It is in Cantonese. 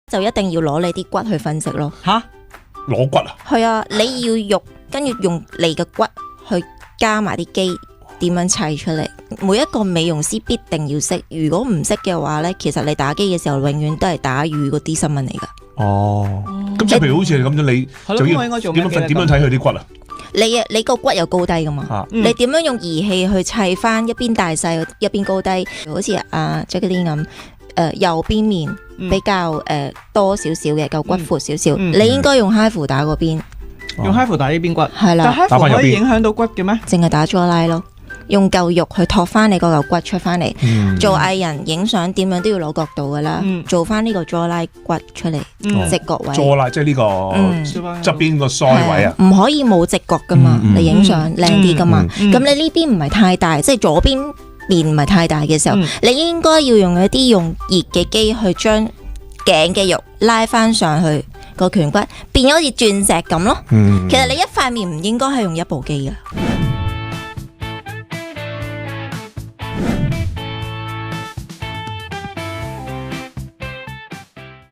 就一定要攞你啲骨去分析咯。吓，攞骨啊？係啊，你要肉，跟住用你嘅骨去加埋啲肌，點樣砌出嚟？每一個美容師必定要識，如果唔識嘅話咧，其實你打機嘅時候永遠都係打魚嗰啲新聞嚟㗎。哦，咁即係譬如好似你咁樣，你就要係咯咁我應該做咩嘅點樣睇佢啲骨啊？你個骨有高低㗎嘛？你點樣用儀器去砌翻一邊大細一邊高低？好似阿 Jacqueline 咁，右邊面比較多少少嘅，夠骨闊少少，你應該用 HIFU 打嗰邊，用 HIFU 打呢邊骨，係啦，但 HIFU 可以影響到骨嘅咩？淨係打咗拉咯。用嚿肉去托翻你個嚿骨出翻嚟，做藝人影相點樣都要攞角度噶啦，做翻呢個 jawline 骨出嚟，直角位。jawline即係呢個側邊個腮位啊，唔可以冇直角噶嘛，你影相靚啲噶嘛。咁你呢邊唔係太大，即係左邊面唔係太大嘅時候，你應該要用一啲用熱嘅機去將頸嘅肉拉翻上去個顴骨，變咗好似鑽石咁咯。其實你一塊面唔應該係用一部機噶。